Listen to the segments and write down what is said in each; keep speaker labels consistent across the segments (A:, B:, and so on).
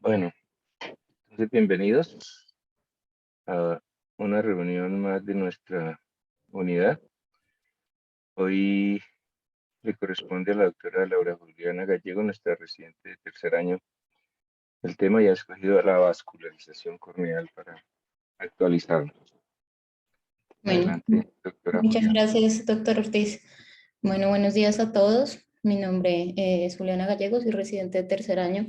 A: Bueno, entonces bienvenidos a una reunión más de nuestra unidad. Hoy le corresponde a la doctora Laura Juliana Gallego, nuestra residente de tercer año. El tema ya ha escogido la vascularización corneal para actualizarnos.
B: Bueno,
A: Adelante, doctora
B: muchas
A: Juliana.
B: gracias, doctor Ortiz. Bueno, buenos días a todos. Mi nombre es Juliana Gallegos, soy residente de tercer año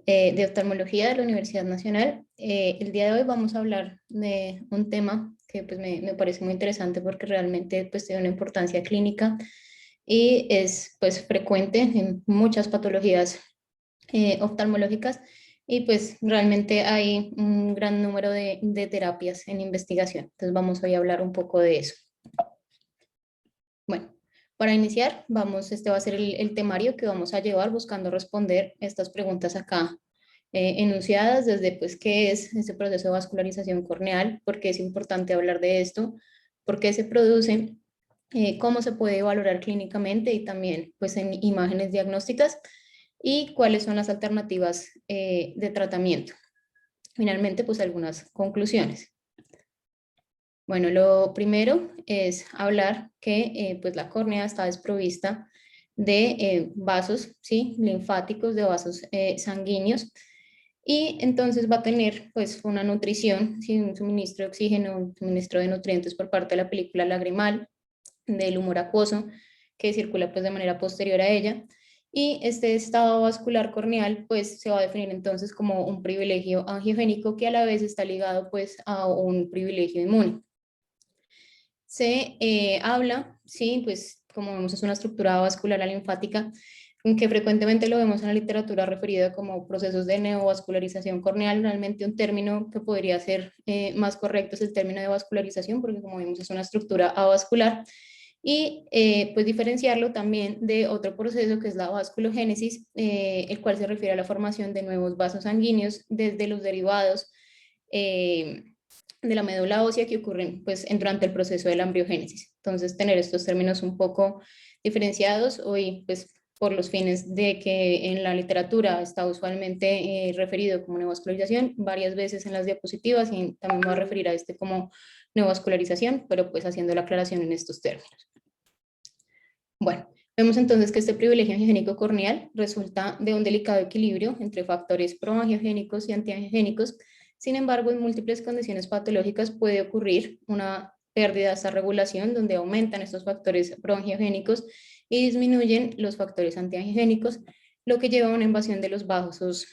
B: de oftalmología de la Universidad Nacional. El día de hoy vamos a hablar de un tema que pues, me parece muy interesante porque realmente pues, tiene una importancia clínica y es pues, frecuente en muchas patologías oftalmológicas y pues realmente hay un gran número de terapias en investigación. Entonces vamos hoy a hablar un poco de eso. Bueno, para iniciar, este va a ser el temario que vamos a llevar buscando responder estas preguntas acá enunciadas desde pues qué es ese proceso de vascularización corneal, por qué es importante hablar de esto, por qué se produce, cómo se puede valorar clínicamente y también pues en imágenes diagnósticas y cuáles son las alternativas de tratamiento. Finalmente, pues algunas conclusiones. Bueno, lo primero es hablar que pues la córnea está desprovista de vasos, ¿sí? Linfáticos, de vasos sanguíneos, y entonces va a tener pues una nutrición, ¿sí? Un suministro de oxígeno, un suministro de nutrientes por parte de la película lagrimal, del humor acuoso, que circula pues de manera posterior a ella, y este estado vascular corneal pues se va a definir entonces como un privilegio angiogénico que a la vez está ligado pues a un privilegio inmune. Se habla, sí, pues como vemos es una estructura vascular linfática, que frecuentemente lo vemos en la literatura referida como procesos de neovascularización corneal. Realmente un término que podría ser más correcto es el término de vascularización, porque como vemos es una estructura avascular, y pues diferenciarlo también de otro proceso que es la vasculogénesis, el cual se refiere a la formación de nuevos vasos sanguíneos desde los derivados eh, de la médula ósea que ocurren pues, durante el proceso de la embriogénesis. Entonces, tener estos términos un poco diferenciados hoy, pues, por los fines de que en la literatura está usualmente referido como neovascularización, varias veces en las diapositivas, y también voy a referir a este como neovascularización, pero pues haciendo la aclaración en estos términos. Bueno, vemos entonces que este privilegio angiogénico corneal resulta de un delicado equilibrio entre factores proangiogénicos y antiangiogénicos. Sin embargo, en múltiples condiciones patológicas puede ocurrir una pérdida de esta regulación donde aumentan estos factores proangiogénicos y disminuyen los factores antiangiogénicos, lo que lleva a una invasión de los vasos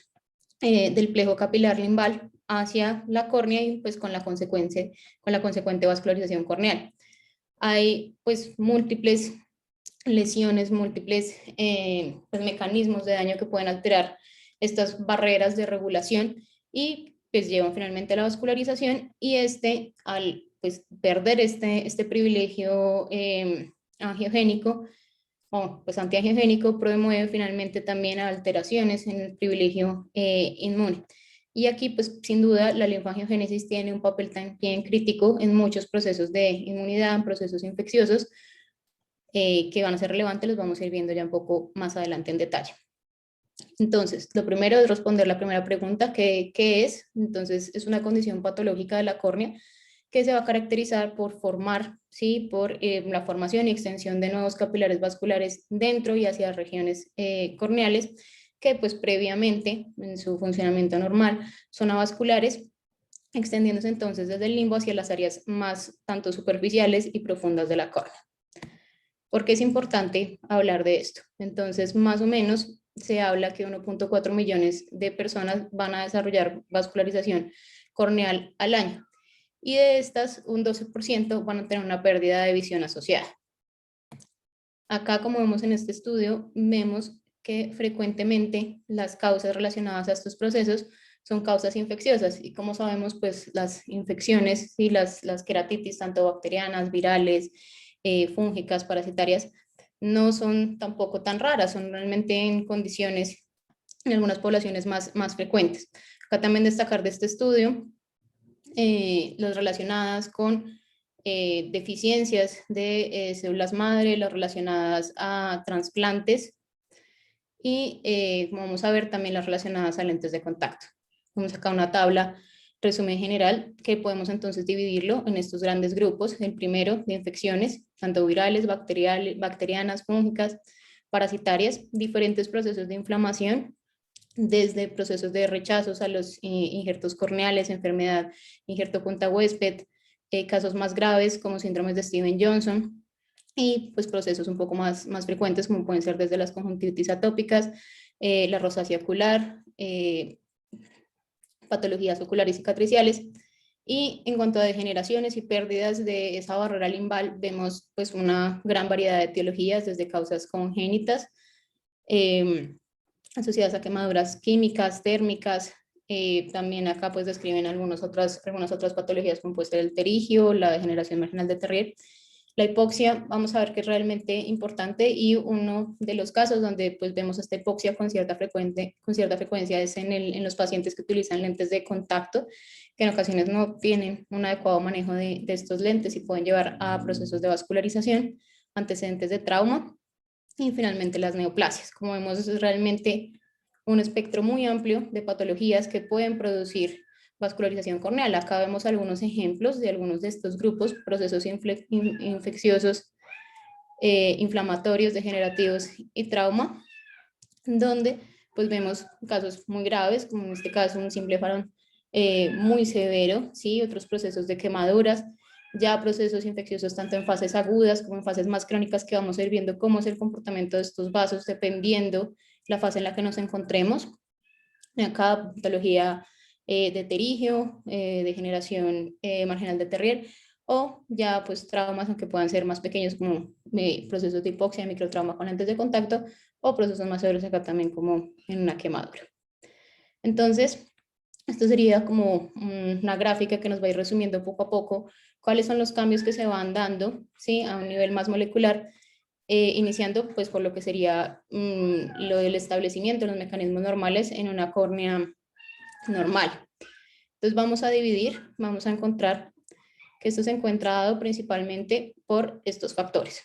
B: del plejo capilar limbal hacia la córnea y pues con la consecuente vascularización corneal. Hay pues múltiples lesiones, múltiples pues, mecanismos de daño que pueden alterar estas barreras de regulación y pues llevan finalmente a la vascularización, y al pues perder este privilegio angiogénico o pues antiangiogénico promueve finalmente también a alteraciones en el privilegio inmune. Y aquí, pues, sin duda, la linfangiogénesis tiene un papel también crítico en muchos procesos de inmunidad, en procesos infecciosos, que van a ser relevantes, los vamos a ir viendo ya un poco más adelante en detalle. Entonces, lo primero es responder la primera pregunta, ¿qué es? Entonces, es una condición patológica de la córnea que se va a caracterizar por formar, ¿sí? Por la formación y extensión de nuevos capilares vasculares dentro y hacia regiones corneales, que pues previamente, en su funcionamiento normal, son avasculares, extendiéndose entonces desde el limbo hacia las áreas más tanto superficiales y profundas de la córnea. ¿Por qué es importante hablar de esto? Entonces, más o menos se habla que 1.4 millones de personas van a desarrollar vascularización corneal al año, y de estas un 12% van a tener una pérdida de visión asociada. Acá, como vemos en este estudio, vemos que frecuentemente las causas relacionadas a estos procesos son causas infecciosas, y como sabemos, pues las infecciones y las queratitis, tanto bacterianas, virales, fúngicas, parasitarias, no son tampoco tan raras, son realmente en condiciones, en algunas poblaciones más frecuentes. Acá también destacar de este estudio las relacionadas con deficiencias de células madre, las relacionadas a trasplantes, y vamos a ver también las relacionadas a lentes de contacto. Vamos acá una tabla, resumen general, que podemos entonces dividirlo en estos grandes grupos. El primero de infecciones, tanto virales, bacterianas, fúngicas, parasitarias, diferentes procesos de inflamación, desde procesos de rechazos a los injertos corneales, enfermedad injerto punta huésped, casos más graves como síndromes de Steven Johnson, y pues procesos un poco más frecuentes como pueden ser desde las conjuntivitis atópicas, la rosácea ocular, patologías oculares cicatriciales. Y en cuanto a degeneraciones y pérdidas de esa barrera limbal, vemos pues una gran variedad de etiologías, desde causas congénitas, asociadas a quemaduras químicas, térmicas. También acá pues describen algunas otras patologías como puede ser el pterigio, la degeneración marginal de Terrier. La hipoxia, vamos a ver que es realmente importante, y uno de los casos donde pues vemos esta hipoxia con cierta frecuencia es en los pacientes que utilizan lentes de contacto, que en ocasiones no tienen un adecuado manejo de estos lentes y pueden llevar a procesos de vascularización, antecedentes de trauma, y finalmente las neoplasias. Como vemos, es realmente un espectro muy amplio de patologías que pueden producir vascularización corneal. Acá vemos algunos ejemplos de algunos de estos grupos: procesos infecciosos, inflamatorios, degenerativos y trauma, donde pues vemos casos muy graves, como en este caso un simple farón muy severo, ¿sí? Otros procesos de quemaduras, ya procesos infecciosos tanto en fases agudas como en fases más crónicas, que vamos a ir viendo cómo es el comportamiento de estos vasos dependiendo la fase en la que nos encontremos. Acá patología de pterigio, degeneración marginal de Terrier, o ya pues traumas, aunque puedan ser más pequeños, como procesos de hipoxia, microtrauma con lentes de contacto, o procesos más severos acá también como en una quemadura. Entonces, esto sería como una gráfica que nos va a ir resumiendo poco a poco cuáles son los cambios que se van dando, ¿sí?, a un nivel más molecular, iniciando pues por lo que sería lo del establecimiento de los mecanismos normales en una córnea normal. Entonces vamos a dividir, vamos a encontrar que esto se encuentra dado principalmente por estos factores.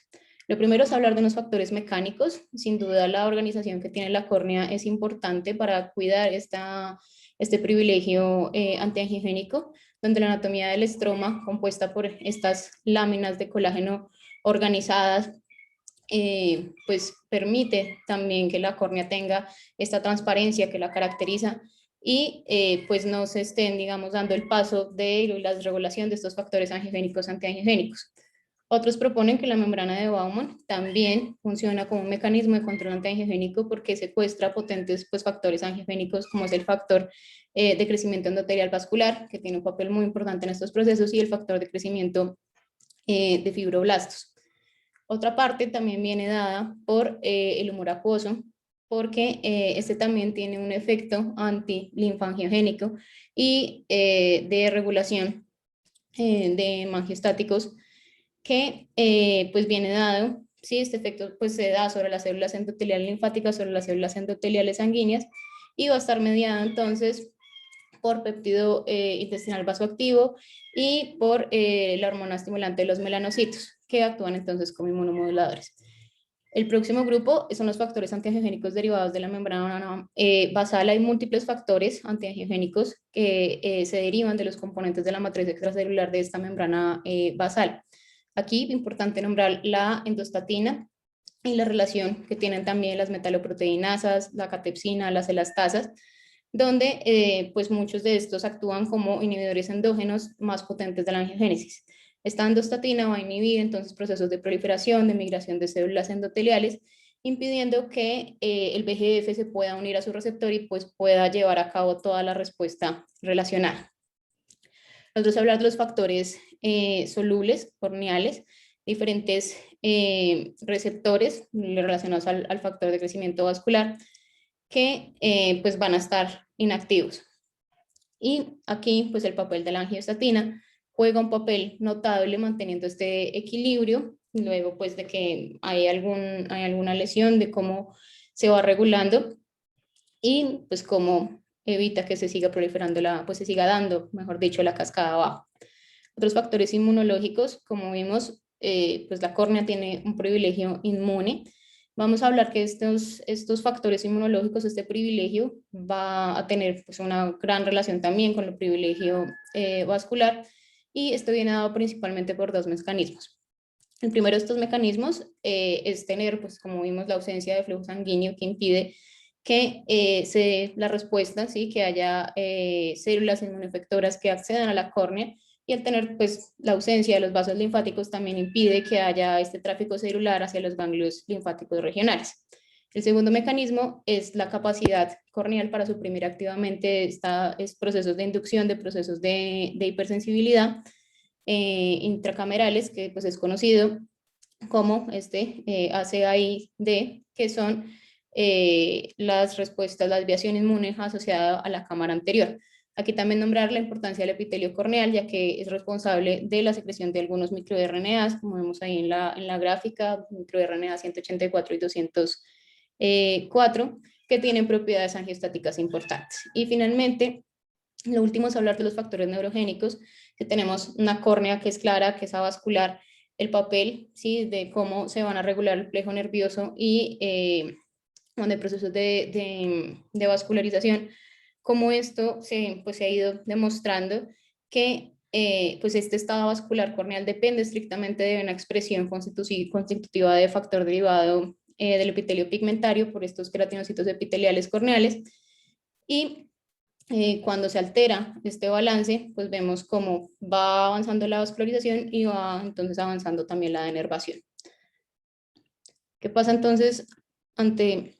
B: Lo primero es hablar de unos factores mecánicos. Sin duda la organización que tiene la córnea es importante para cuidar este privilegio antiangiogénico, donde la anatomía del estroma, compuesta por estas láminas de colágeno organizadas, pues permite también que la córnea tenga esta transparencia que la caracteriza, y pues no se estén, digamos, dando el paso de la desregulación de estos factores angiogénicos antiangiogénicos. Otros proponen que la membrana de Bowman también funciona como un mecanismo de control antiangiogénico, porque secuestra potentes pues, factores angiogénicos, como es el factor de crecimiento endotelial vascular, que tiene un papel muy importante en estos procesos, y el factor de crecimiento de fibroblastos. Otra parte también viene dada por el humor acuoso, porque este también tiene un efecto antilinfangiogénico y de regulación de hemangiostáticos, que pues viene dado, ¿sí? Este efecto pues se da sobre las células endoteliales linfáticas, sobre las células endoteliales sanguíneas, y va a estar mediado entonces por péptido intestinal vasoactivo y por la hormona estimulante de los melanocitos, que actúan entonces como inmunomoduladores. El próximo grupo son los factores antiangiogénicos derivados de la membrana basal. Hay múltiples factores antiangiogénicos que se derivan de los componentes de la matriz extracelular de esta membrana basal. Aquí es importante nombrar la endostatina y la relación que tienen también las metaloproteinasas, la catepsina, las elastasas, donde pues muchos de estos actúan como inhibidores endógenos más potentes de la angiogénesis. Esta endostatina va a inhibir entonces procesos de proliferación, de migración de células endoteliales, impidiendo que el VEGF se pueda unir a su receptor y pues pueda llevar a cabo toda la respuesta relacionada. Nosotros hablar de los factores solubles, corneales, diferentes receptores relacionados al factor de crecimiento vascular, que pues van a estar inactivos. Y aquí pues el papel de la angiostatina juega un papel notable manteniendo este equilibrio, luego pues de que hay alguna lesión, de cómo se va regulando y pues cómo evita que se siga proliferando pues se siga dando, mejor dicho, la cascada abajo. Otros factores inmunológicos, como vimos, pues la córnea tiene un privilegio inmune, Vamos a hablar que estos factores inmunológicos, este privilegio, va a tener pues, una gran relación también con el privilegio vascular, y esto viene dado principalmente por dos mecanismos. El primero de estos mecanismos es tener, pues como vimos, la ausencia de flujo sanguíneo que impide que se dé la respuesta, ¿sí? Que haya células inmunoefectoras que accedan a la córnea, y al tener pues la ausencia de los vasos linfáticos también impide que haya este tráfico celular hacia los ganglios linfáticos regionales. El segundo mecanismo es la capacidad corneal para suprimir activamente estos procesos de inducción de procesos de hipersensibilidad intracamerales, que pues es conocido como ACAID, que son las respuestas, la desviación inmune asociada a la cámara anterior. Aquí también nombrar la importancia del epitelio corneal, ya que es responsable de la secreción de algunos microRNAs, como vemos ahí en la gráfica, microRNA 184 y 204, que tienen propiedades angiostáticas importantes. Y finalmente, lo último es hablar de los factores neurogénicos, que tenemos una córnea que es clara, que es avascular, el papel, ¿sí? De cómo se van a regular el plejo nervioso y de procesos de vascularización, cómo esto pues, se ha ido demostrando que pues este estado vascular corneal depende estrictamente de una expresión constitutiva de factor derivado del epitelio pigmentario por estos queratinocitos epiteliales corneales, y cuando se altera este balance, pues vemos cómo va avanzando la vascularización y va entonces avanzando también la denervación. ¿Qué pasa entonces ante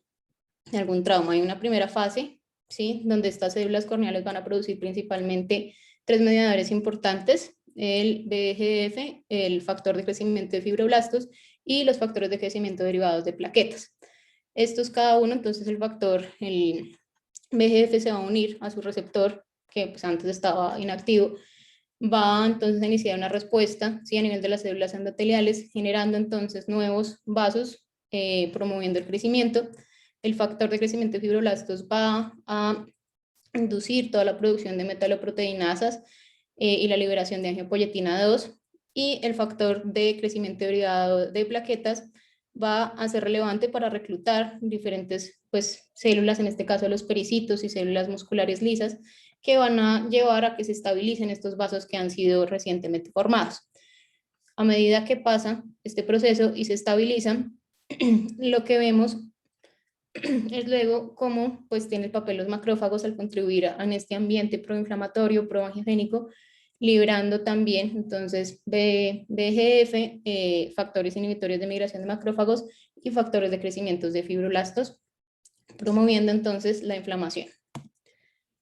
B: algún trauma? Hay una primera fase, ¿sí? Donde estas células corneales van a producir principalmente tres mediadores importantes: el VEGF, el factor de crecimiento de fibroblastos y los factores de crecimiento derivados de plaquetas. Estos cada uno, entonces el factor, el VEGF se va a unir a su receptor, que pues antes estaba inactivo, va entonces a iniciar una respuesta, ¿sí? A nivel de las células endoteliales, generando entonces nuevos vasos, promoviendo el crecimiento. El factor de crecimiento de fibroblastos va a inducir toda la producción de metaloproteinasas y la liberación de angiopoyetina 2, y el factor de crecimiento derivado de plaquetas va a ser relevante para reclutar diferentes pues, células, en este caso los pericitos y células musculares lisas, que van a llevar a que se estabilicen estos vasos que han sido recientemente formados. A medida que pasa este proceso y se estabilizan, lo que vemos es luego cómo pues, tiene el papel los macrófagos al contribuir en este ambiente proinflamatorio, proangiogénico, librando también entonces VEGF, factores inhibitorios de migración de macrófagos y factores de crecimiento de fibroblastos, promoviendo entonces la inflamación.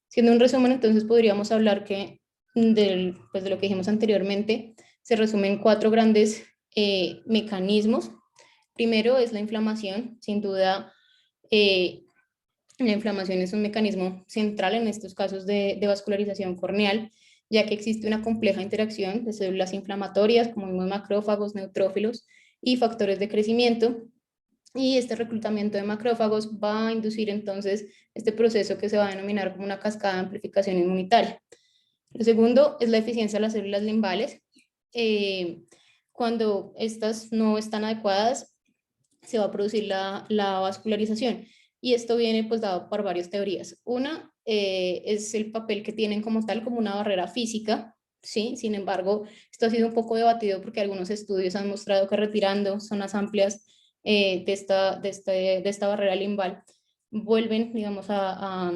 B: Siendo un resumen, entonces podríamos hablar que pues, de lo que dijimos anteriormente, se resumen cuatro grandes mecanismos. Primero es la inflamación. Sin duda, la inflamación es un mecanismo central en estos casos de vascularización corneal, ya que existe una compleja interacción de células inflamatorias, como vimos, macrófagos, neutrófilos y factores de crecimiento. Y este reclutamiento de macrófagos va a inducir entonces este proceso que se va a denominar como una cascada de amplificación inmunitaria. Lo segundo es la eficiencia de las células limbales. Cuando estas no están adecuadas, se va a producir la vascularización. Y esto viene pues dado por varias teorías. Una es el papel que tienen como tal, como una barrera física, ¿sí? Sin embargo, esto ha sido un poco debatido porque algunos estudios han mostrado que retirando zonas amplias de esta barrera limbal, vuelven, digamos, a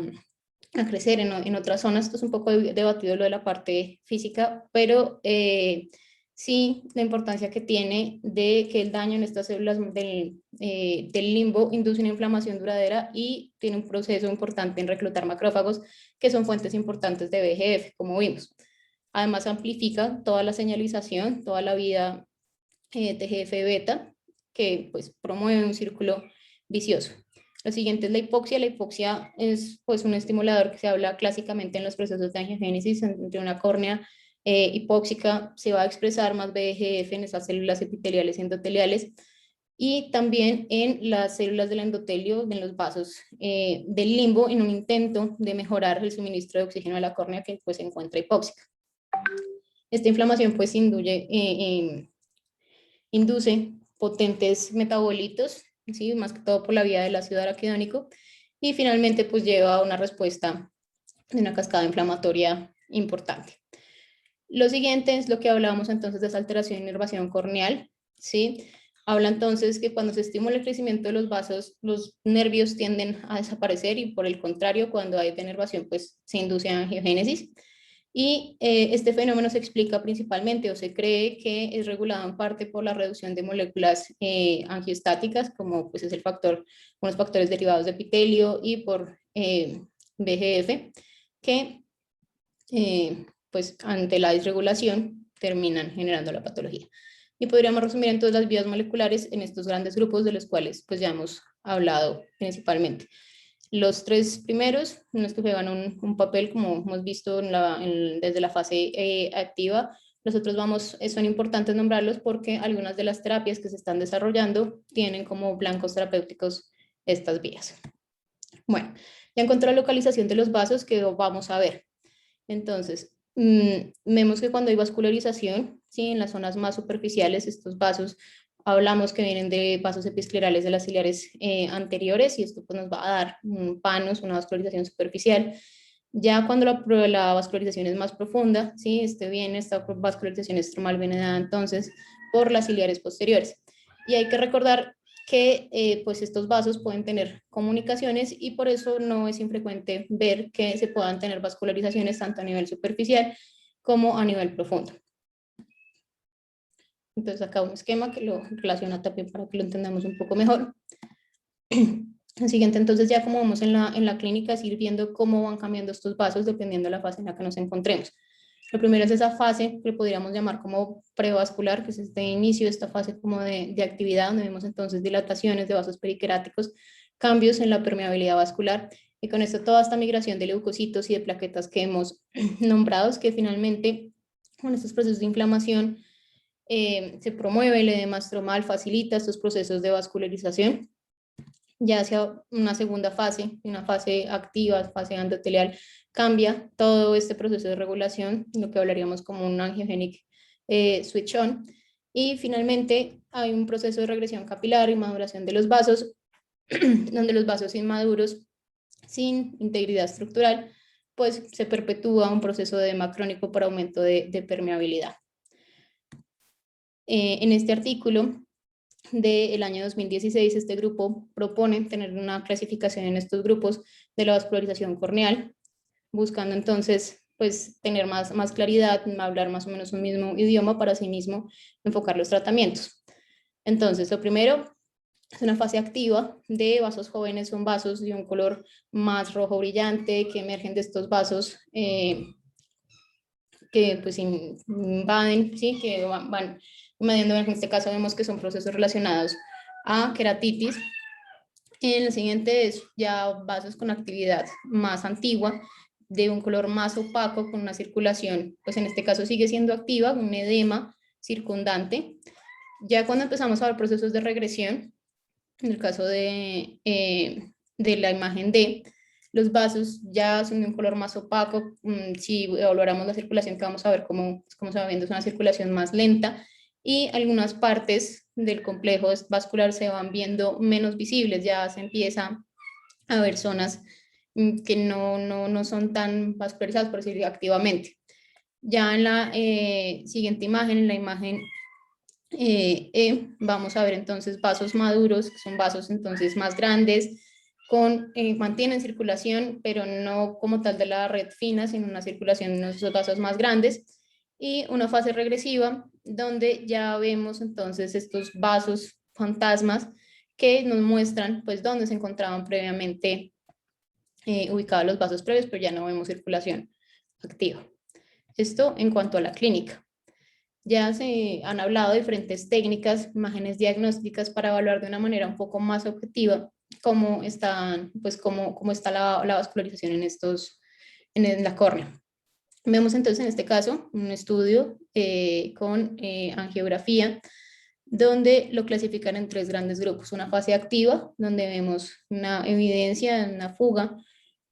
B: crecer en otras zonas. Esto es un poco debatido lo de la parte física, pero sí la importancia que tiene de que el daño en estas células del limbo induce una inflamación duradera y tiene un proceso importante en reclutar macrófagos, que son fuentes importantes de VEGF, como vimos. Además, amplifica toda la señalización, toda la vida TGF-beta, que pues promueve un círculo vicioso. Lo siguiente es la hipoxia. La hipoxia es pues un estimulador que se habla clásicamente en los procesos de angiogénesis. Entre una córnea hipóxica se va a expresar más VEGF en esas células epiteliales y endoteliales, y también en las células del endotelio, en los vasos del limbo, en un intento de mejorar el suministro de oxígeno a la córnea, que pues se encuentra hipóxica. Esta inflamación pues induce potentes metabolitos ¿sí? Más que todo por la vía del ácido araquidónico, y finalmente pues lleva a una respuesta de una cascada inflamatoria importante. Lo siguiente es lo que hablábamos entonces de esa alteración y inervación corneal, ¿sí? Habla entonces que cuando se estimula el crecimiento de los vasos, los nervios tienden a desaparecer y por el contrario, cuando hay denervación, pues se induce a angiogénesis. Y este fenómeno se explica principalmente o se cree que es regulado en parte por la reducción de moléculas angiostáticas, como pues es el factor, unos factores derivados de epitelio y por VEGF, que pues ante la disregulación terminan generando la patología. Y podríamos resumir entonces las vías moleculares en estos grandes grupos de los cuales pues ya hemos hablado principalmente. Los tres primeros, los que juegan un papel como hemos visto desde la fase activa, los otros son importantes nombrarlos porque algunas de las terapias que se están desarrollando tienen como blancos terapéuticos estas vías. Bueno, ya encontré la localización de los vasos que vamos a ver. Entonces, vemos que cuando hay vascularización, ¿sí? En las zonas más superficiales, estos vasos, hablamos que vienen de vasos episclerales de las ciliares anteriores y esto pues, nos va a dar un panos, una vascularización superficial. Ya cuando la vascularización es más profunda, ¿sí? Esta vascularización estromal viene dada entonces por las ciliares posteriores. Y hay que recordar que pues estos vasos pueden tener comunicaciones y por eso no es infrecuente ver que se puedan tener vascularizaciones tanto a nivel superficial como a nivel profundo. Entonces acá un esquema que lo relaciona también para que lo entendamos un poco mejor. El siguiente, entonces ya como vamos en la clínica, es ir viendo cómo van cambiando estos vasos dependiendo de la fase en la que nos encontremos. Lo primero es esa fase que podríamos llamar como prevascular, que es este inicio, esta fase como de actividad, donde vemos entonces dilataciones de vasos periqueráticos, cambios en la permeabilidad vascular, y con esto toda esta migración de leucocitos y de plaquetas que hemos nombrado, que finalmente con estos procesos de inflamación se promueve el edema estromal, facilita estos procesos de vascularización. Ya hacia una segunda fase, una fase activa, fase endotelial, cambia todo este proceso de regulación, lo que hablaríamos como un angiogenic switch on, y finalmente hay un proceso de regresión capilar y maduración de los vasos, donde los vasos inmaduros, sin integridad estructural, pues se perpetúa un proceso de edema crónico por aumento de permeabilidad. En este artículo del año 2016, este grupo propone tener una clasificación en estos grupos de la vascularización corneal, buscando entonces pues tener más claridad, hablar más o menos un mismo idioma para sí mismo enfocar los tratamientos. Entonces, lo primero es una fase activa de vasos jóvenes, son vasos de un color más rojo brillante que emergen de estos vasos que pues invaden, ¿sí? Que van invadiendo, en este caso vemos que son procesos relacionados a queratitis. El siguiente es ya vasos con actividad más antigua, de un color más opaco, con una circulación, pues en este caso sigue siendo activa, un edema circundante. Ya cuando empezamos a ver procesos de regresión, en el caso de la imagen D, los vasos ya son de un color más opaco. Si evaluáramos la circulación, que vamos a ver cómo se va viendo, es una circulación más lenta y algunas partes del complejo vascular se van viendo menos visibles, ya se empieza a ver zonas que no son tan vascularizadas, por decirlo activamente. Ya en la siguiente imagen, en la imagen vamos a ver entonces vasos maduros, que son vasos entonces más grandes, mantienen circulación, pero no como tal de la red fina, sino una circulación en esos vasos más grandes, y una fase regresiva, donde ya vemos entonces estos vasos fantasmas que nos muestran pues dónde se encontraban previamente ubicados los vasos previos, pero ya no vemos circulación activa. Esto en cuanto a la clínica. Ya se han hablado de diferentes técnicas, imágenes diagnósticas para evaluar de una manera un poco más objetiva cómo está la vascularización en la córnea. Vemos entonces en este caso un estudio con angiografía donde lo clasifican en tres grandes grupos. Una fase activa, donde vemos una evidencia, una fuga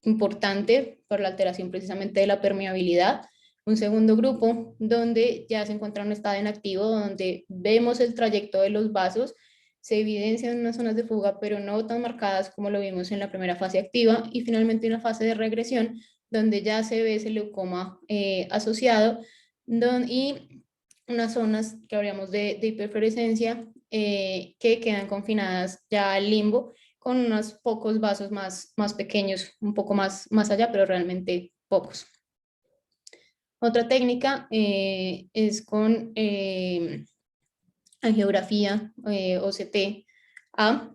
B: importante por la alteración precisamente de la permeabilidad. Un segundo grupo donde ya se encuentra un estado inactivo, donde vemos el trayecto de los vasos se evidencian unas zonas de fuga, pero no tan marcadas como lo vimos en la primera fase activa, y finalmente una fase de regresión, donde ya se ve ese leucoma asociado, y unas zonas que habríamos de hiperfluorescencia que quedan confinadas ya al limbo, con unos pocos vasos más pequeños, un poco más allá, pero realmente pocos. Otra técnica es con angiografía OCT-A.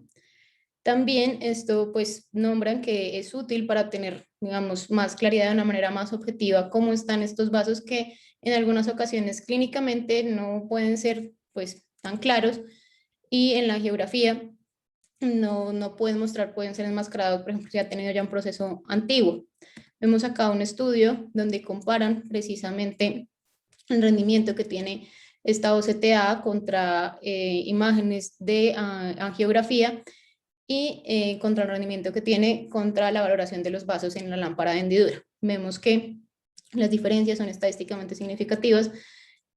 B: También esto pues nombran que es útil para tener, digamos, más claridad de una manera más objetiva cómo están estos vasos que en algunas ocasiones clínicamente no pueden ser pues tan claros, y en la geografía no pueden mostrar, pueden ser enmascarados, por ejemplo, si ha tenido ya un proceso antiguo. Vemos acá un estudio donde comparan precisamente el rendimiento que tiene esta OCTA contra imágenes de angiografía, y contra el rendimiento que tiene contra la valoración de los vasos en la lámpara de hendidura. Vemos que las diferencias son estadísticamente significativas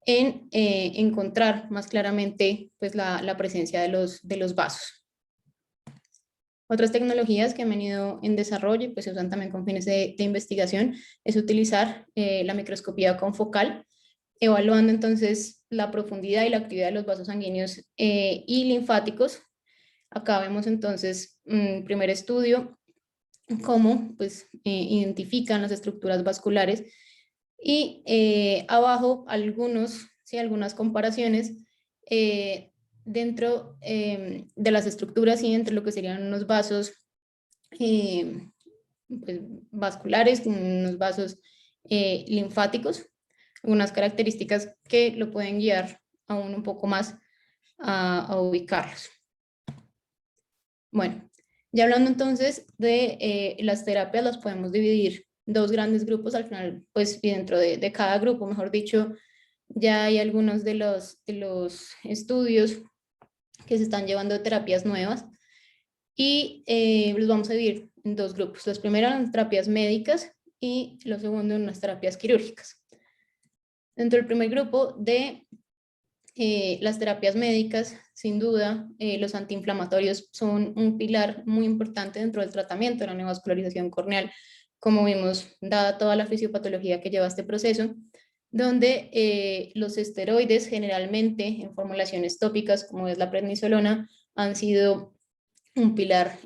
B: en encontrar más claramente pues, la presencia de los vasos. Otras tecnologías que han venido en desarrollo y pues se usan también con fines de investigación es utilizar la microscopía confocal, evaluando entonces la profundidad y la actividad de los vasos sanguíneos y linfáticos. Acá vemos entonces un primer estudio, cómo pues, identifican las estructuras vasculares, y abajo algunas comparaciones dentro de las estructuras y entre lo que serían unos vasos pues, vasculares, unos vasos linfáticos, algunas características que lo pueden guiar aún un poco más a ubicarlos. Bueno, ya hablando entonces de las terapias, las podemos dividir dos grandes grupos al final, pues y dentro de cada grupo, mejor dicho, ya hay algunos de los estudios que se están llevando de terapias nuevas, y los vamos a dividir en dos grupos. Los primeros en terapias médicas y los segundos en las terapias quirúrgicas. Dentro del primer grupo de las terapias médicas, sin duda, los antiinflamatorios son un pilar muy importante dentro del tratamiento de la neovascularización corneal, como vimos, dada toda la fisiopatología que lleva este proceso, donde los esteroides generalmente en formulaciones tópicas, como es la prednisolona, han sido un pilar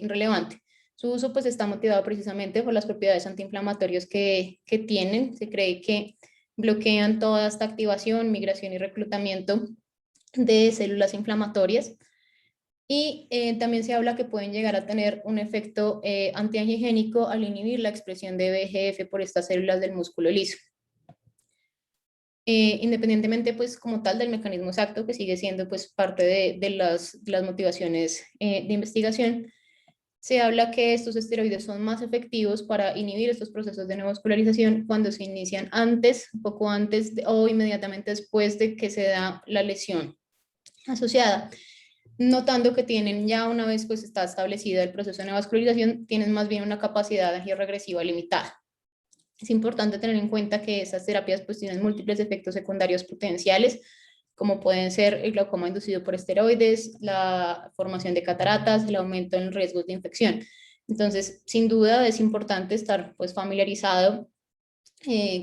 B: relevante. Su uso pues está motivado precisamente por las propiedades antiinflamatorias que tienen. Se cree que bloquean toda esta activación, migración y reclutamiento de células inflamatorias, y también se habla que pueden llegar a tener un efecto antiangiogénico al inhibir la expresión de VEGF por estas células del músculo liso. Independientemente pues como tal del mecanismo exacto, que sigue siendo pues parte de las motivaciones de investigación, se habla que estos esteroides son más efectivos para inhibir estos procesos de neovascularización cuando se inician antes, un poco antes o inmediatamente después de que se da la lesión asociada, notando que tienen ya, una vez pues está establecido el proceso de neovascularización, tienen más bien una capacidad angioregresiva limitada. Es importante tener en cuenta que estas terapias pues tienen múltiples efectos secundarios potenciales, como pueden ser el glaucoma inducido por esteroides, la formación de cataratas, el aumento en riesgos de infección. Entonces, sin duda es importante estar pues familiarizado,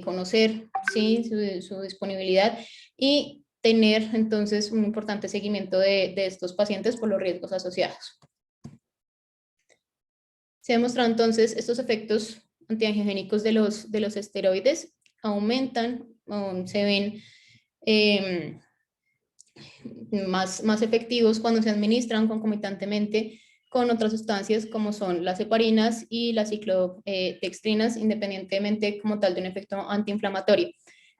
B: conocer ¿sí? su disponibilidad, y tener entonces un importante seguimiento de estos pacientes por los riesgos asociados. Se ha demostrado entonces estos efectos antiangiogénicos de los esteroides aumentan, se ven más efectivos cuando se administran concomitantemente con otras sustancias como son las heparinas y las ciclodextrinas, independientemente como tal de un efecto antiinflamatorio.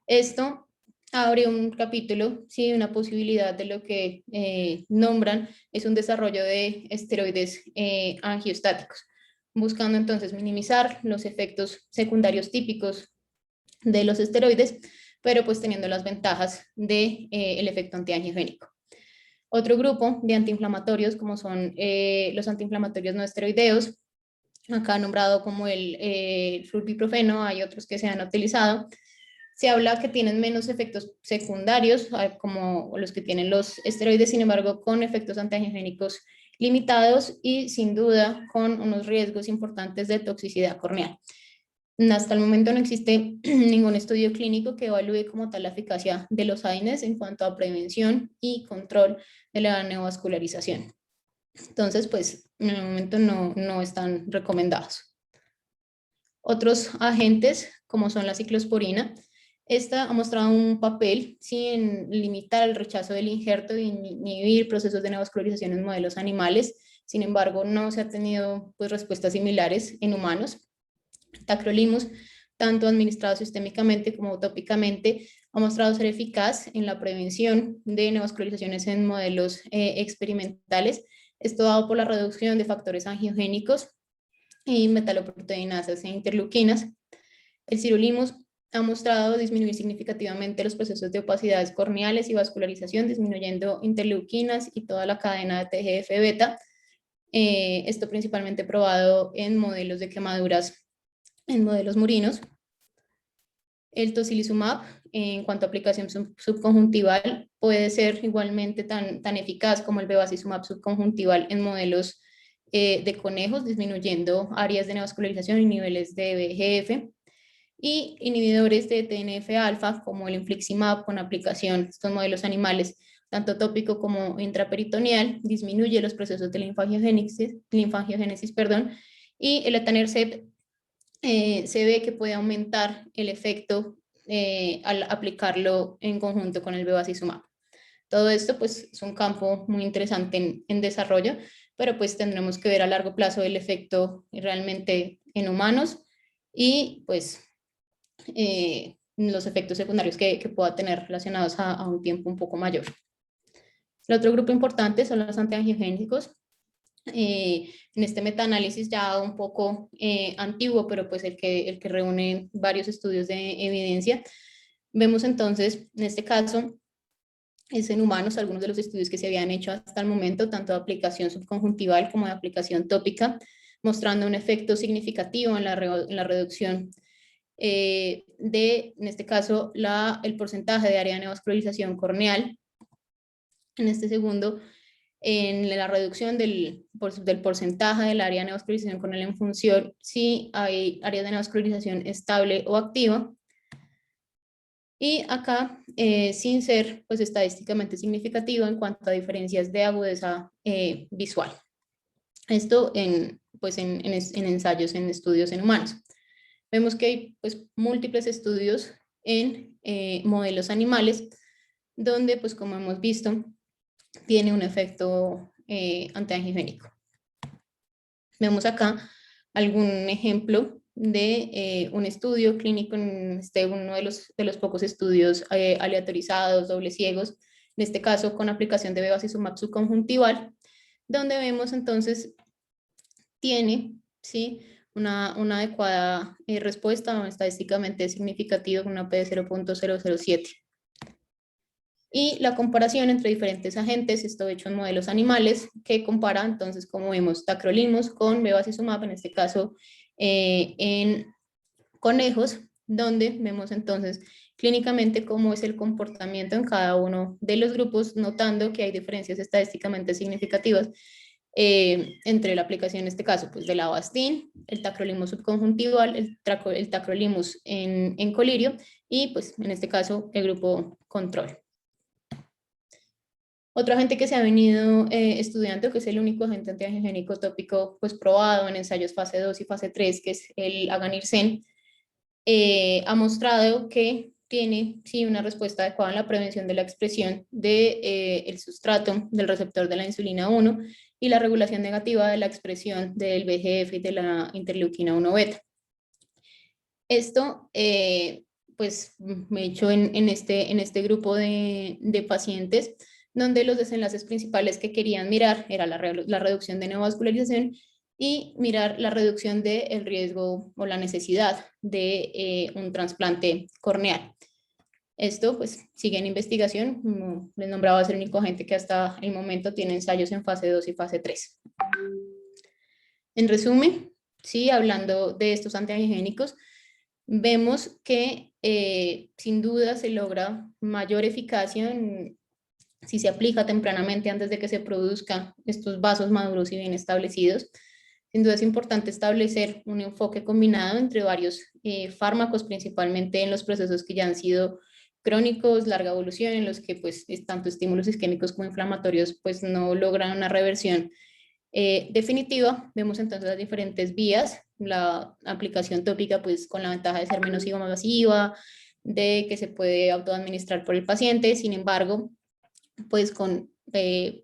B: Esto abre un capítulo, sí, una posibilidad de lo que nombran es un desarrollo de esteroides angiostáticos, buscando entonces minimizar los efectos secundarios típicos de los esteroides, pero pues teniendo las ventajas del el efecto antiangiogénico. Otro grupo de antiinflamatorios, como son los antiinflamatorios no esteroideos, acá nombrado como el flurbiprofeno, hay otros que se han utilizado, Se habla que tienen menos efectos secundarios, como los que tienen los esteroides, sin embargo, con efectos antiangiogénicos limitados y sin duda con unos riesgos importantes de toxicidad corneal. Hasta el momento no existe ningún estudio clínico que evalúe como tal la eficacia de los AINES en cuanto a prevención y control de la neovascularización. Entonces, pues, en el momento no están recomendados. Otros agentes, como son la ciclosporina, esta ha mostrado un papel ¿sí? en limitar el rechazo del injerto e inhibir procesos de neovascularización en modelos animales. Sin embargo, no se ha tenido pues, respuestas similares en humanos. Tacrolimus, tanto administrado sistémicamente como tópicamente, ha mostrado ser eficaz en la prevención de neovascularizaciones en modelos experimentales. Esto dado por la reducción de factores angiogénicos y metaloproteinasas e interleuquinas. El sirolimus ha mostrado disminuir significativamente los procesos de opacidades corneales y vascularización, disminuyendo interleuquinas y toda la cadena de TGF-beta. Esto principalmente probado en modelos de quemaduras, en modelos murinos. El tocilizumab, en cuanto a aplicación subconjuntival, puede ser igualmente tan eficaz como el bevacizumab subconjuntival en modelos de conejos, disminuyendo áreas de neovascularización y niveles de VEGF. Y inhibidores de TNF-alfa, como el infliximab, con aplicación en estos modelos animales, tanto tópico como intraperitoneal, disminuye los procesos de linfangiogénesis, y el etanercept se ve que puede aumentar el efecto al aplicarlo en conjunto con el bevacizumab. Todo esto pues es un campo muy interesante en desarrollo, pero pues tendremos que ver a largo plazo el efecto realmente en humanos y pues los efectos secundarios que pueda tener relacionados a un tiempo un poco mayor. El otro grupo importante son los antiangiogénicos. En este metaanálisis ya un poco antiguo, pero pues el que reúne varios estudios de evidencia, vemos entonces, en este caso, es en humanos, algunos de los estudios que se habían hecho hasta el momento, tanto de aplicación subconjuntival como de aplicación tópica, mostrando un efecto significativo en la reducción en este caso, el porcentaje de área de neovascularización corneal. En este segundo, en la reducción del porcentaje del área de neovascularización corneal en función si hay área de neovascularización estable o activa. Y acá, sin ser pues, estadísticamente significativo en cuanto a diferencias de agudeza visual. Esto en ensayos, en estudios en humanos. Vemos que hay pues, múltiples estudios en modelos animales, donde, pues, como hemos visto, tiene un efecto antiangiogénico. Vemos acá algún ejemplo de un estudio clínico en uno de los pocos estudios aleatorizados, doble ciegos, en este caso con aplicación de bevacizumab subconjuntival, donde vemos entonces tiene, ¿sí?, una adecuada respuesta estadísticamente significativa con una P de 0.007. Y la comparación entre diferentes agentes, esto hecho en modelos animales, que compara entonces, como vemos, tacrolimus con bevacizumab, en este caso en conejos, donde vemos entonces clínicamente cómo es el comportamiento en cada uno de los grupos, notando que hay diferencias estadísticamente significativas entre la aplicación, en este caso, pues del Avastin, el tacrolimus subconjuntival, el tacrolimus en colirio y, pues, en este caso, el grupo control. Otro agente que se ha venido estudiando, que es el único agente antiangiogénico tópico pues, probado en ensayos fase 2 y fase 3, que es el aganirsen, ha mostrado que tiene sí, una respuesta adecuada en la prevención de la expresión del sustrato del receptor de la insulina 1 y la regulación negativa de la expresión del VEGF y de la interleuquina 1 beta. Esto, pues, me he hecho en este grupo de pacientes, donde los desenlaces principales que querían mirar era la reducción de neovascularización y mirar la reducción del riesgo o la necesidad de un trasplante corneal. Esto pues sigue en investigación, como les nombraba, es el único agente que hasta el momento tiene ensayos en fase 2 y fase 3. En resumen, sí, hablando de estos antiangiogénicos, vemos que sin duda se logra mayor eficacia si se aplica tempranamente antes de que se produzcan estos vasos maduros y bien establecidos. Sin duda es importante establecer un enfoque combinado entre varios fármacos, principalmente en los procesos que ya han sido crónicos, larga evolución, en los que pues tanto estímulos isquémicos como inflamatorios pues no logran una reversión definitiva. Vemos entonces las diferentes vías, la aplicación tópica pues con la ventaja de ser menos invasiva, de que se puede autoadministrar por el paciente, sin embargo, pues con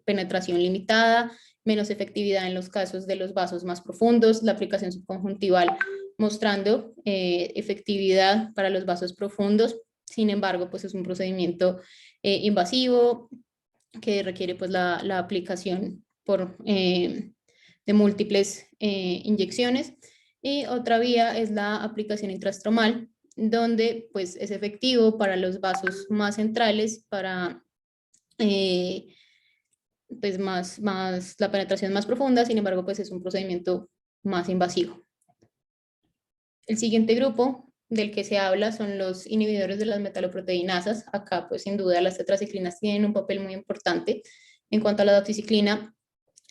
B: penetración limitada, menos efectividad en los casos de los vasos más profundos, la aplicación subconjuntival mostrando efectividad para los vasos profundos, sin embargo, pues es un procedimiento invasivo que requiere pues la aplicación de múltiples inyecciones. Y otra vía es la aplicación intrastromal, donde pues es efectivo para los vasos más centrales, para pues la penetración más profunda, sin embargo pues es un procedimiento más invasivo. El siguiente grupo del que se habla son los inhibidores de las metaloproteinasas. Acá pues sin duda las tetraciclinas tienen un papel muy importante. En cuanto a la doxiciclina,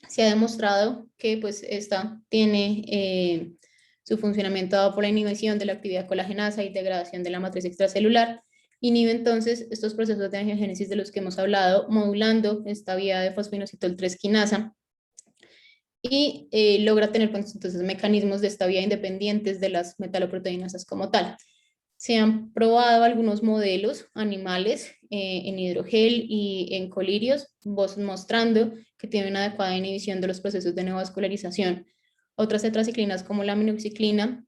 B: se ha demostrado que pues esta tiene su funcionamiento dado por la inhibición de la actividad colagenasa y degradación de la matriz extracelular. Inhibe entonces estos procesos de angiogénesis de los que hemos hablado, modulando esta vía de fosfoinositol 3 quinasa y logra tener pues, entonces mecanismos de esta vía independientes de las metaloproteinasas como tal. Se han probado algunos modelos animales en hidrogel y en colirios, mostrando que tienen una adecuada inhibición de los procesos de neovascularización. Otras tetraciclinas como la minoxiclina,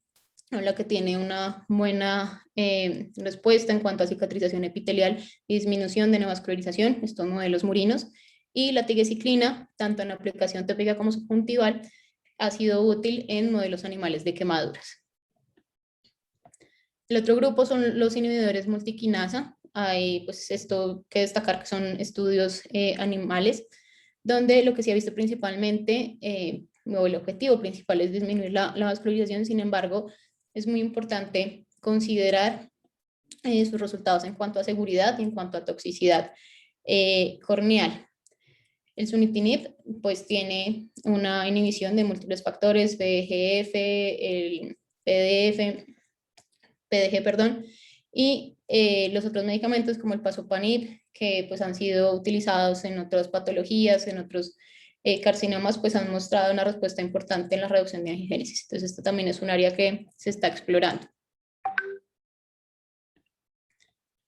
B: la que tiene una buena respuesta en cuanto a cicatrización epitelial y disminución de neovascularización, estos modelos murinos, y la tigecyclina, tanto en aplicación tópica como subjuntival, ha sido útil en modelos animales de quemaduras. El otro grupo son los inhibidores multiquinasa. Hay pues esto que destacar que son estudios animales, donde lo que se ha visto principalmente, o el objetivo principal es disminuir la vascularización. Sin embargo, es muy importante considerar sus resultados en cuanto a seguridad y en cuanto a toxicidad corneal. El sunitinib pues tiene una inhibición de múltiples factores, VEGF, el PDG, perdón, y los otros medicamentos como el pazopanib, que pues han sido utilizados en otras patologías, en otros carcinomas, pues han mostrado una respuesta importante en la reducción de angiogénesis. Entonces, esto también es un área que se está explorando.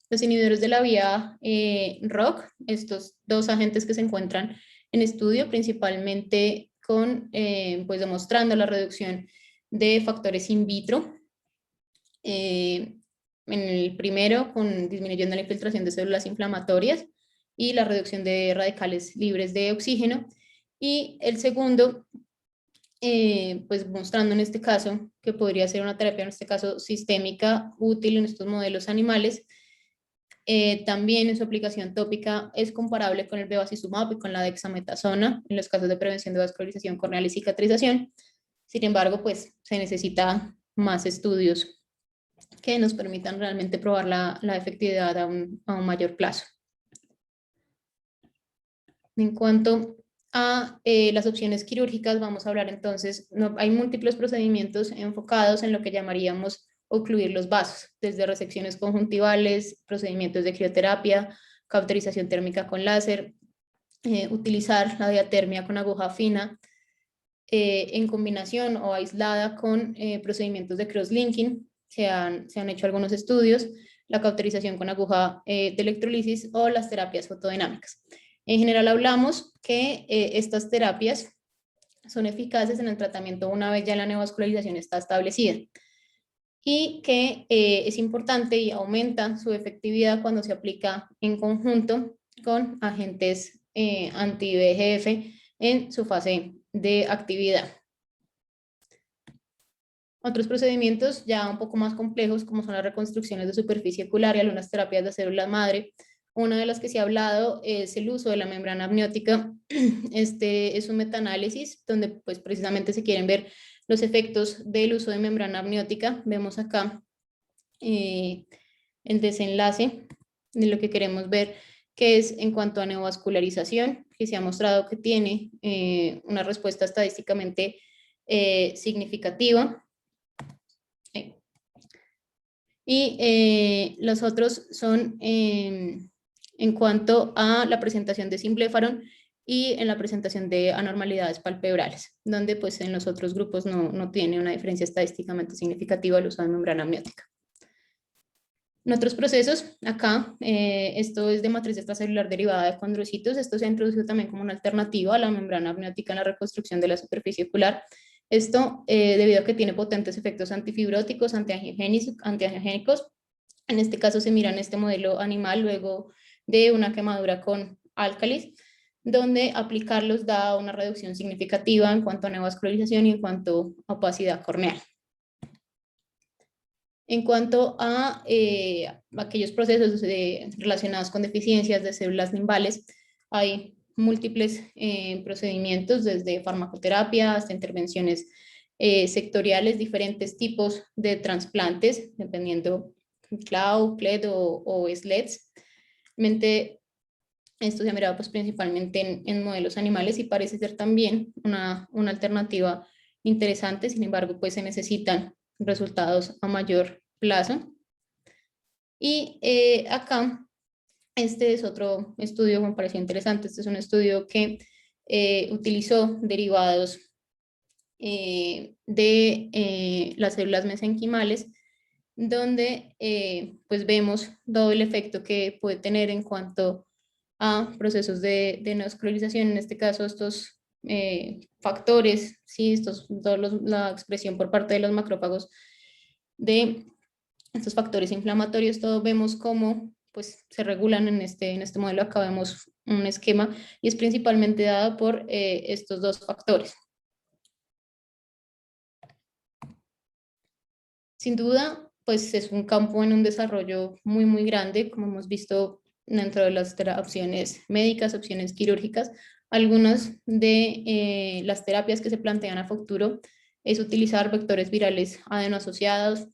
B: Los inhibidores de la vía ROCK, estos dos agentes que se encuentran en estudio, principalmente pues demostrando la reducción de factores in vitro. En el primero, con disminución de la infiltración de células inflamatorias y la reducción de radicales libres de oxígeno. Y el segundo, pues mostrando en este caso que podría ser una terapia, en este caso sistémica, útil en estos modelos animales. También en su aplicación tópica es comparable con el bevacizumab y con la dexametasona en los casos de prevención de vascularización corneal y cicatrización. Sin embargo, pues se necesita más estudios que nos permitan realmente probar la efectividad a un mayor plazo. En cuanto a las opciones quirúrgicas, vamos a hablar entonces, hay múltiples procedimientos enfocados en lo que llamaríamos ocluir los vasos, desde resecciones conjuntivales, procedimientos de crioterapia, cauterización térmica con láser, utilizar la diatermia con aguja fina, en combinación o aislada con procedimientos de cross-linking. Se han hecho algunos estudios, la cauterización con aguja de electrolisis o las terapias fotodinámicas. En general hablamos que estas terapias son eficaces en el tratamiento una vez ya la neovascularización está establecida y que es importante y aumenta su efectividad cuando se aplica en conjunto con agentes anti-VEGF en su fase de actividad. Otros procedimientos ya un poco más complejos, como son las reconstrucciones de superficie ocular y algunas terapias de células madre. Una de las que se ha hablado es el uso de la membrana amniótica. Este es un metaanálisis donde pues precisamente se quieren ver los efectos del uso de membrana amniótica. Vemos acá el desenlace de lo que queremos ver, que es en cuanto a neovascularización, que se ha mostrado que tiene una respuesta estadísticamente significativa. Y los otros son en cuanto a la presentación de simplefarón y en la presentación de anormalidades palpebrales, donde pues en los otros grupos no tiene una diferencia estadísticamente significativa el uso de membrana amniótica. En otros procesos, acá, esto es de matriz extracelular derivada de condrocitos. Esto se ha introducido también como una alternativa a la membrana amniótica en la reconstrucción de la superficie ocular. Esto debido a que tiene potentes efectos antifibróticos, antiangiogénicos. En este caso se mira en este modelo animal luego de una quemadura con álcalis, donde aplicarlos da una reducción significativa en cuanto a neovascularización y en cuanto a opacidad corneal. En cuanto a aquellos procesos relacionados con deficiencias de células nimbales, hay múltiples procedimientos, desde farmacoterapia hasta intervenciones sectoriales, diferentes tipos de trasplantes, dependiendo CLAU, CLED o SLEDs. Esto se ha mirado pues, principalmente en modelos animales y parece ser también una alternativa interesante. Sin embargo, pues se necesitan resultados a mayor plazo. Y acá, este es otro estudio que me pareció interesante. Este es un estudio que utilizó derivados de las células mesenquimales, donde pues vemos todo el efecto que puede tener en cuanto a procesos de neovascularización, en este caso estos factores, ¿sí? La expresión por parte de los macrófagos de estos factores inflamatorios, todos vemos cómo pues, se regulan en este modelo. Acá vemos un esquema y es principalmente dado por estos dos factores. Sin duda, pues es un campo en un desarrollo muy grande, como hemos visto dentro de las opciones médicas, opciones quirúrgicas. Algunas de las terapias que se plantean a futuro es utilizar vectores virales adenoasociados,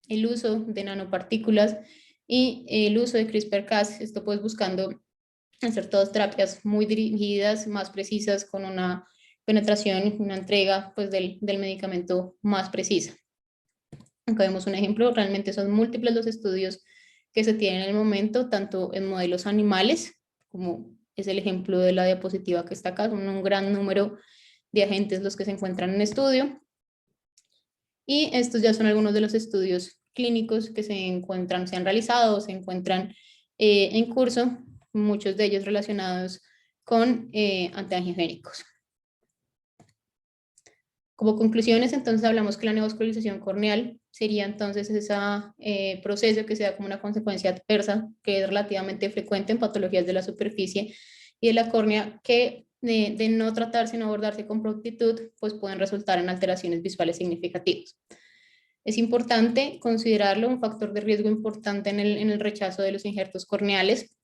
B: el uso de nanopartículas y el uso de CRISPR-Cas, esto pues buscando hacer todas terapias muy dirigidas, más precisas, con una penetración y una entrega pues del medicamento más precisa. Acá vemos un ejemplo, realmente son múltiples los estudios que se tienen en el momento, tanto en modelos animales, como es el ejemplo de la diapositiva que está acá, son un gran número de agentes los que se encuentran en estudio. Y estos ya son algunos de los estudios clínicos que se han realizado o se encuentran en curso, muchos de ellos relacionados con antiangiogénicos. Como conclusiones, entonces hablamos que la neovascularización corneal sería entonces ese proceso que se da como una consecuencia adversa, que es relativamente frecuente en patologías de la superficie y de la córnea, que de no tratarse, no abordarse con prontitud, pues pueden resultar en alteraciones visuales significativas. Es importante considerarlo un factor de riesgo importante en el rechazo de los injertos corneales,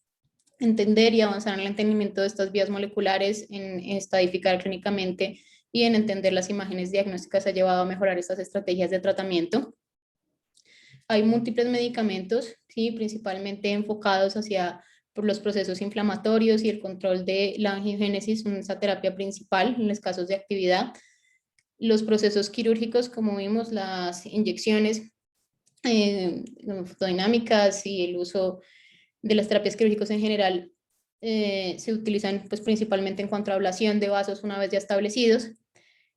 B: entender y avanzar en el entendimiento de estas vías moleculares, en estadificar clínicamente y en entender las imágenes diagnósticas ha llevado a mejorar estas estrategias de tratamiento. Hay múltiples medicamentos, ¿sí? Principalmente enfocados hacia por los procesos inflamatorios y el control de la angiogénesis, esa terapia principal en los casos de actividad. Los procesos quirúrgicos, como vimos, las inyecciones fotodinámicas y el uso de las terapias quirúrgicas en general se utilizan pues, principalmente en cuanto a ablación de vasos una vez ya establecidos.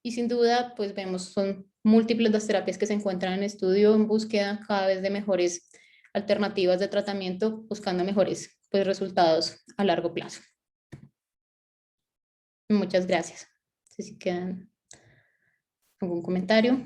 B: Y sin duda, pues vemos, son múltiples las terapias que se encuentran en estudio en búsqueda cada vez de mejores alternativas de tratamiento, buscando mejores pues, resultados a largo plazo. Muchas gracias. No sé si quedan algún comentario.